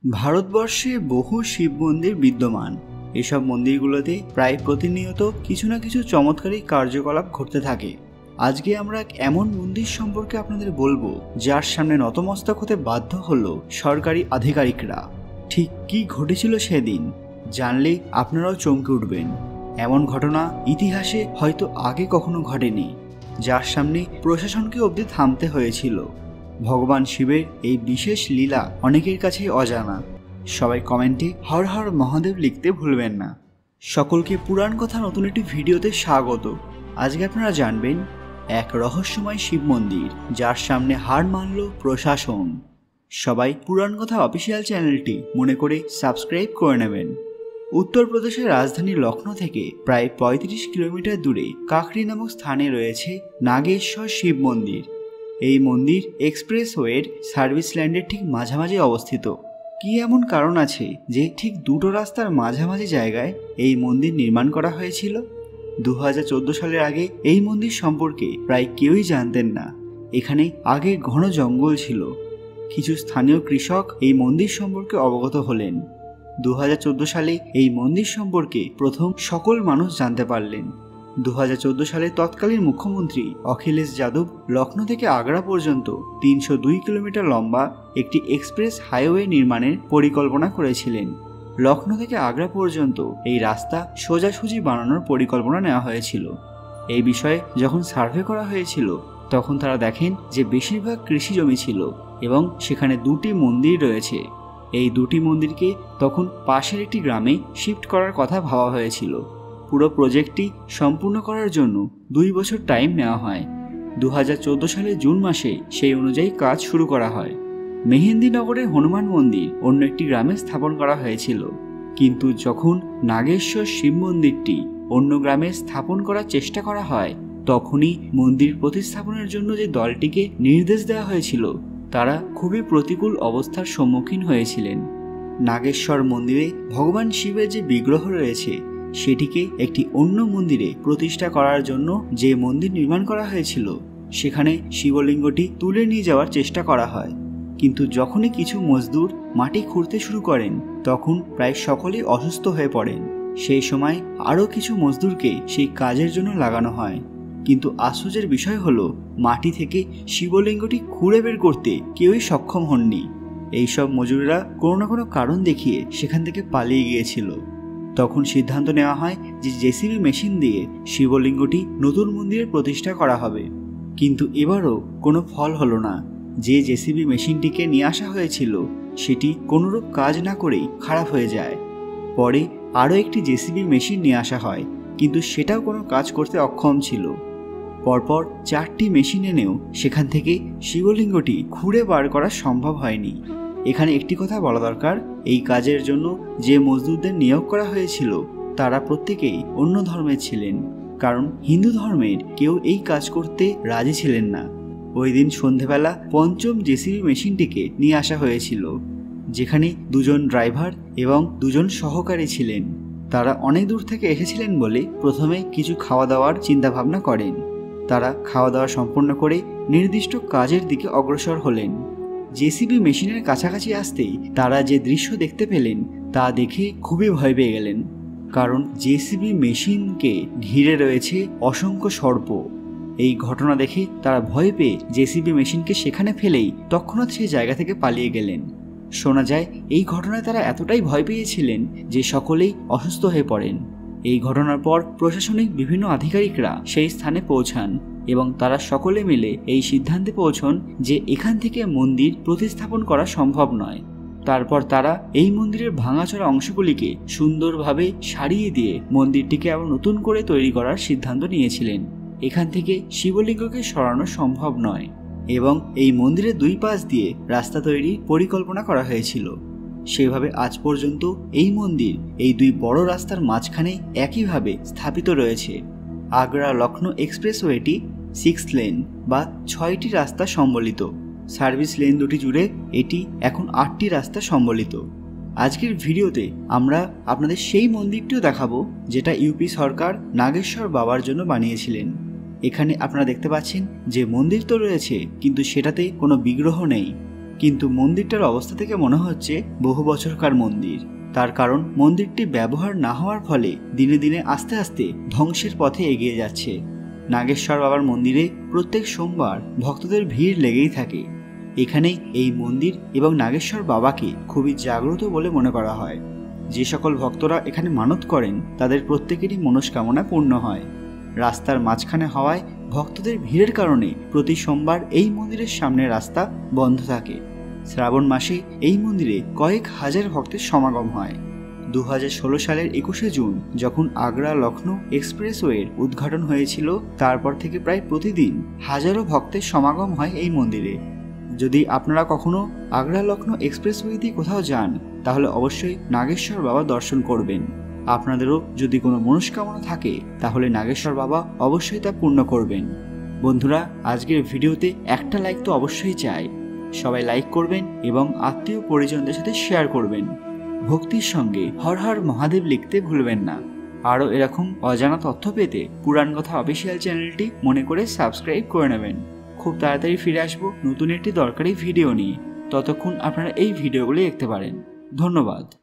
ভারতবর্ষে বহু শিব মন্দির বিদ্যমান। এসব মন্দিরগুলোতে প্রায় প্রতিনিয়ত কিছু না কিছু চমৎকারী কার্যকলাপ ঘটতে থাকে। আজকে আমরা এক এমন মন্দির সম্পর্কে আপনাদের বলবো যার সামনে নতমস্তক হতে বাধ্য হলো সরকারি আধিকারিকরা। ঠিক কি ঘটেছিল সেদিন জানলে আপনারাও চমকে উঠবেন। এমন ঘটনা ইতিহাসে হয়তো আগে কখনো ঘটেনি, যার সামনে প্রশাসনকে অবধি থামতে হয়েছিল। ভগবান শিবের এই বিশেষ লীলা অনেকের কাছেই অজানা। সবাই কমেন্টে হর হর মহাদেব লিখতে ভুলবেন না। সকলকে পুরাণ কথা নতুন একটি ভিডিওতে স্বাগত। আজকে আপনারা জানবেন এক রহস্যময় শিব মন্দির যার সামনে হার মানল প্রশাসন। সবাই পুরাণ কথা অফিসিয়াল চ্যানেলটি মনে করে সাবস্ক্রাইব করে নেবেন। উত্তরপ্রদেশের রাজধানী লখনৌ থেকে প্রায় ৩৫ কিলোমিটার দূরে কাকরি নামক স্থানে রয়েছে নাগেশ্বর শিব মন্দির। এই মন্দির এক্সপ্রেসওয়ের সার্ভিস ল্যান্ডের ঠিক মাঝামাঝি অবস্থিত। কি এমন কারণ আছে যে ঠিক দুটো রাস্তার মাঝামাঝি জায়গায় এই মন্দির নির্মাণ করা হয়েছিল? ২০১৪ সালের আগে এই মন্দির সম্পর্কে প্রায় কেউই জানতেন না। এখানে আগে ঘন জঙ্গল ছিল। কিছু স্থানীয় কৃষক এই মন্দির সম্পর্কে অবগত হলেন। ২০১৪ সালে এই মন্দির সম্পর্কে প্রথম সকল মানুষ জানতে পারলেন। ২০১৪ সালে তৎকালীন মুখ্যমন্ত্রী অখিলেশ যাদব লখনৌ থেকে আগ্রা পর্যন্ত ৩০২ কিলোমিটার লম্বা একটি এক্সপ্রেস হাইওয়ে নির্মাণের পরিকল্পনা করেছিলেন। লখনৌ থেকে আগ্রা পর্যন্ত এই রাস্তা সোজাসুজি বানানোর পরিকল্পনা নেওয়া হয়েছিল। এই বিষয়ে যখন সার্ভে করা হয়েছিল তখন তারা দেখেন যে বেশিরভাগ কৃষি জমি ছিল এবং সেখানে দুটি মন্দির রয়েছে। এই দুটি মন্দিরকে তখন পাশের একটি গ্রামে শিফট করার কথা ভাবা হয়েছিল। পুরো প্রজেক্টটি সম্পূর্ণ করার জন্য ২ বছর টাইম নেওয়া হয়। ২০১৪ সালের জুন মাসে সেই অনুযায়ী কাজ শুরু করা হয়। মেহেন্দিনগরের হনুমান মন্দির অন্য একটি গ্রামে স্থাপন করা হয়েছিল, কিন্তু যখন নাগেশ্বর শিব মন্দিরটি অন্য গ্রামে স্থাপন করার চেষ্টা করা হয় তখনই মন্দির প্রতিস্থাপনের জন্য যে দলটিকে নির্দেশ দেওয়া হয়েছিল তারা খুবই প্রতিকূল অবস্থার সম্মুখীন হয়েছিলেন। নাগেশ্বর মন্দিরে ভগবান শিবের যে বিগ্রহ রয়েছে সেটিকে একটি অন্য মন্দিরে প্রতিষ্ঠা করার জন্য যে মন্দির নির্মাণ করা হয়েছিল সেখানে শিবলিঙ্গটি তুলে নিয়ে যাওয়ার চেষ্টা করা হয়। কিন্তু যখনই কিছু মজদুর মাটি খুঁড়তে শুরু করেন তখন প্রায় সকলেই অসুস্থ হয়ে পড়েন। সেই সময় আরও কিছু মজদুরকে সেই কাজের জন্য লাগানো হয়, কিন্তু আশ্চর্যের বিষয় হলো মাটি থেকে শিবলিঙ্গটি খুঁড়ে বের করতে কেউই সক্ষম হননি। এইসব মজুররা কোনো না কোনো কারণ দেখিয়ে সেখান থেকে পালিয়ে গিয়েছিল। তখন সিদ্ধান্ত নেওয়া হয় যে জেসিবি মেশিন দিয়ে শিবলিঙ্গটি নতুন মন্দিরে প্রতিষ্ঠা করা হবে। কিন্তু এবারও কোনো ফল হলো না। যে জেসিবি মেশিনটিকে নিয়ে আসা হয়েছিল সেটি কোনোরূপ কাজ না করেই খারাপ হয়ে যায়। পরে আরও একটি জেসিবি মেশিন নিয়ে আসা হয়, কিন্তু সেটাও কোনো কাজ করতে অক্ষম ছিল। পরপর ৪টি মেশিন এনেও সেখান থেকে শিবলিঙ্গটি খুঁড়ে বার করা সম্ভব হয়নি। এখানে একটি কথা বলা দরকার, এই কাজের জন্য যে মজদুরদের নিয়োগ করা হয়েছিল তারা প্রত্যেকেই অন্য ধর্মের ছিলেন, কারণ হিন্দু ধর্মের কেউ এই কাজ করতে রাজি ছিলেন না। ওই দিন সন্ধেবেলা পঞ্চম জেসিবি মেশিনটিকে নিয়ে আসা হয়েছিল, যেখানে ২জন ড্রাইভার এবং ২জন সহকারী ছিলেন। তারা অনেক দূর থেকে এসেছিলেন বলে প্রথমে কিছু খাওয়া দাওয়ার চিন্তাভাবনা করেন। তারা খাওয়া দাওয়া সম্পন্ন করে নির্দিষ্ট কাজের দিকে অগ্রসর হলেন। জেসিবি মেশিনের কাছাকাছি আসতেই তারা যে দৃশ্য দেখতে পেলেন তা দেখে খুবই ভয় পেয়ে গেলেন, কারণ জেসিবি মেশিনকে ঘিরে রয়েছে অসংখ্য সর্প। এই ঘটনা দেখে তারা ভয় পেয়ে জেসিবি মেশিনকে সেখানে ফেলেই তৎক্ষণাৎ সেই জায়গা থেকে পালিয়ে গেলেন। শোনা যায় এই ঘটনায় তারা এতটাই ভয় পেয়েছিলেন যে সকলেই অসুস্থ হয়ে পড়েন। এই ঘটনার পর প্রশাসনিক বিভিন্ন আধিকারিকরা সেই স্থানে পৌঁছান এবং তারা সকলে মিলে এই সিদ্ধান্তে পৌঁছন যে এখান থেকে মন্দির প্রতিস্থাপন করা সম্ভব নয়। তারপর তারা এই মন্দিরের ভাঙাচোরা অংশগুলিকে সুন্দরভাবে সারিয়ে দিয়ে মন্দিরটিকে আবার নতুন করে তৈরি করার সিদ্ধান্ত নিয়েছিলেন। এখান থেকে শিবলিঙ্গকে সরানো সম্ভব নয় এবং এই মন্দিরের ২ পাশ দিয়ে রাস্তা তৈরির পরিকল্পনা করা হয়েছিল। সেভাবে আজ পর্যন্ত এই মন্দির এই ২ বড় রাস্তার মাঝখানে একইভাবে স্থাপিত রয়েছে। আগ্রা লখনৌ এক্সপ্রেসওয়েটি 6 লেন বা ৬টি রাস্তা সম্বলিত। সার্ভিস লেন দুটি জুড়ে এটি এখন ৮টি রাস্তা সম্বলিত। আজকের ভিডিওতে আমরা আপনাদের সেই মন্দিরটিও দেখাবো যেটা ইউপি সরকার নাগেশ্বর বাবার জন্য বানিয়েছিলেন। এখানে আপনারা দেখতে পাচ্ছেন যে মন্দির তো রয়েছে কিন্তু সেটাতে কোনো বিগ্রহ নেই, কিন্তু মন্দিরটার অবস্থা থেকে মনে হচ্ছে বহু বছরকার মন্দির। তার কারণ মন্দিরটি ব্যবহার না হওয়ার ফলে দিনে দিনে আস্তে আস্তে ধ্বংসের পথে এগিয়ে যাচ্ছে। নাগেশ্বর বাবার মন্দিরে প্রত্যেক সোমবার ভক্তদের ভিড় লেগেই থাকে। এখানেই এই মন্দির এবং নাগেশ্বর বাবাকে খুবই জাগ্রত বলে মনে করা হয়। যে সকল ভক্তরা এখানে মানত করেন তাদের প্রত্যেকেরই মনস্কামনা পূর্ণ হয়। রাস্তার মাঝখানে হওয়ায় ভক্তদের ভিড়ের কারণে প্রতি সোমবার এই মন্দিরের সামনে রাস্তা বন্ধ থাকে। শ্রাবণ মাসে এই মন্দিরে কয়েক হাজার ভক্তের সমাগম হয়। 2016 সালের 21শে জুন যখন আগ্রা লখনৌ এক্সপ্রেসওয়ের উদ্ঘাটন হয়েছিল, তারপর থেকে প্রায় প্রতিদিন হাজারো ভক্তের সমাগম হয় এই মন্দিরে। যদি আপনারা কখনো আগ্রা লখনৌ এক্সপ্রেসওয়ে দিয়ে কোথাও যান তাহলে অবশ্যই নাগেশ্বর বাবা দর্শন করবেন। আপনাদেরও যদি কোনো মনস্কামনা থাকে তাহলে নাগেশ্বর বাবা অবশ্যই তা পূর্ণ করবেন। বন্ধুরা, আজকের ভিডিওতে একটা লাইক তো অবশ্যই চাই। সবাই লাইক করবেন এবং আত্মীয় পরিজনদের সাথে শেয়ার করবেন। ভক্তির সঙ্গে হর হর মহাদেব লিখতে ভুলবেন না। আরও এরকম অজানা তথ্য পেতে পুরাণ কথা অফিসিয়াল চ্যানেলটি মনে করে সাবস্ক্রাইব করে নেবেন। খুব তাড়াতাড়ি ফিরে আসবো নতুন একটি দরকারি ভিডিও নিয়ে। ততক্ষণ আপনারা এই ভিডিওগুলি দেখতে পারেন। ধন্যবাদ।